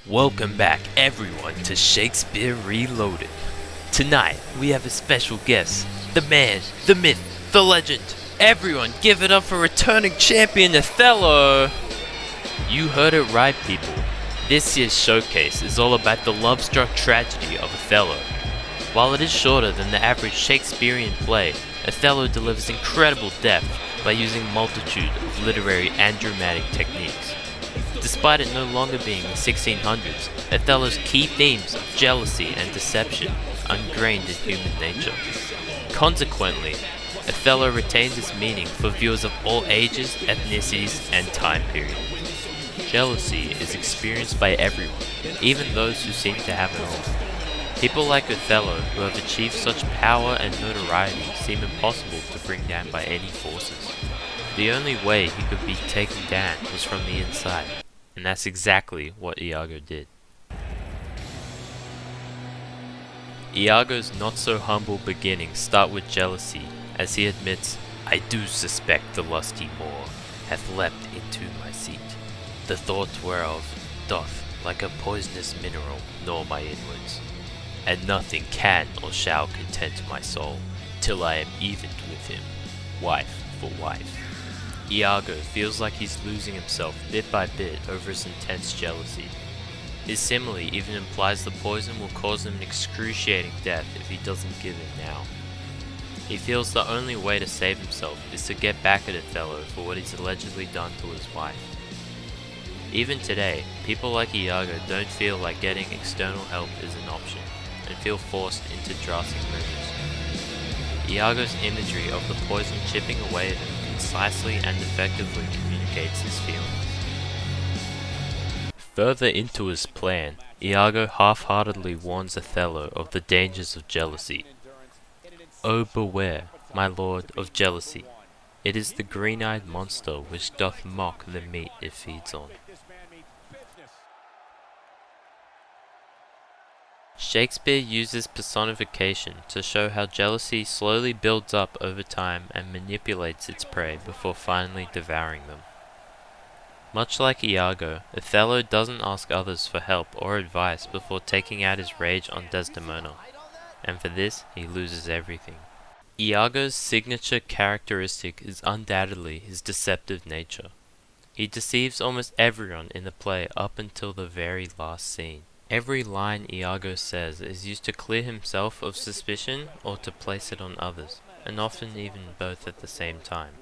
Welcome back everyone to Shakespeare Reloaded. Tonight we have a special guest, the man, the myth, the legend. Everyone give it up for returning champion Othello! You heard it right, people. This year's showcase is all about the love-struck tragedy of Othello. While it is shorter than the average Shakespearean play, Othello delivers incredible depth by using a multitude of literary and dramatic techniques. Despite it no longer being the 1600s, Othello's key themes of jealousy and deception are ingrained in human nature. Consequently, Othello retains its meaning for viewers of all ages, ethnicities, and time periods. Jealousy is experienced by everyone, even those who seem to have it all. People like Othello, who have achieved such power and notoriety, seem impossible to bring down by any forces. The only way he could be taken down was from the inside, and that's exactly what Iago did. Iago's not-so-humble beginnings start with jealousy, as he admits, "I do suspect the lusty Moor hath leapt into my seat, the thought whereof doth like a poisonous mineral gnaw my inwards, and nothing can or shall content my soul, till I am evened with him, wife for wife." Iago feels like he's losing himself bit by bit over his intense jealousy. His simile even implies the poison will cause him an excruciating death if he doesn't give it now. He feels the only way to save himself is to get back at Othello for what he's allegedly done to his wife. Even today, people like Iago don't feel like getting external help is an option, and feel forced into drastic measures. Iago's imagery of the poison chipping away at him concisely and effectively communicates his feelings. Further into his plan, Iago half-heartedly warns Othello of the dangers of jealousy. "Oh, beware, my lord, of jealousy. It is the green-eyed monster which doth mock the meat it feeds on." Shakespeare uses personification to show how jealousy slowly builds up over time and manipulates its prey before finally devouring them. Much like Iago, Othello doesn't ask others for help or advice before taking out his rage on Desdemona, and for this he loses everything. Iago's signature characteristic is undoubtedly his deceptive nature. He deceives almost everyone in the play up until the very last scene. Every line Iago says is used to clear himself of suspicion or to place it on others, and often even both at the same time.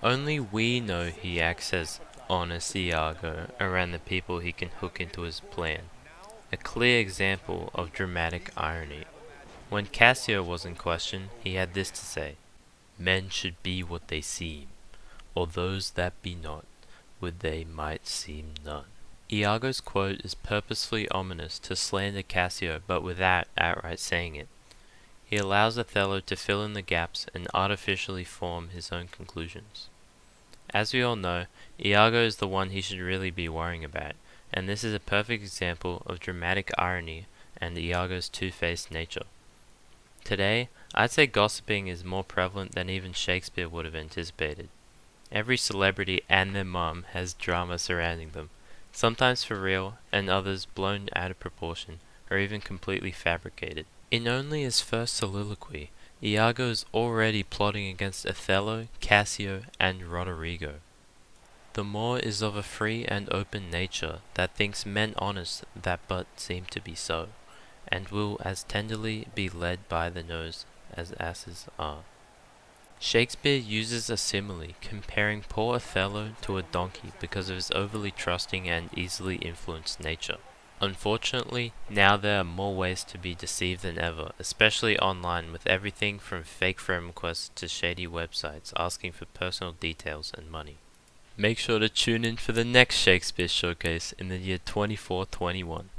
Only we know he acts as honest Iago around the people he can hook into his plan. A clear example of dramatic irony. When Cassio was in question, he had this to say: "Men should be what they seem, or those that be not, would they might seem none." Iago's quote is purposefully ominous to slander Cassio, but without outright saying it. He allows Othello to fill in the gaps and artificially form his own conclusions. As we all know, Iago is the one he should really be worrying about, and this is a perfect example of dramatic irony and Iago's two-faced nature. Today, I'd say gossiping is more prevalent than even Shakespeare would have anticipated. Every celebrity and their mum has drama surrounding them, sometimes for real, and others blown out of proportion, or even completely fabricated. In only his first soliloquy, Iago is already plotting against Othello, Cassio, and Roderigo. The Moor is of a free and open nature that thinks men honest that but seem to be so, and will as tenderly be led by the nose as asses are. Shakespeare uses a simile comparing poor Othello to a donkey because of his overly trusting and easily influenced nature. Unfortunately, now there are more ways to be deceived than ever, especially online, with everything from fake friend requests to shady websites asking for personal details and money. Make sure to tune in for the next Shakespeare showcase in the year 2421.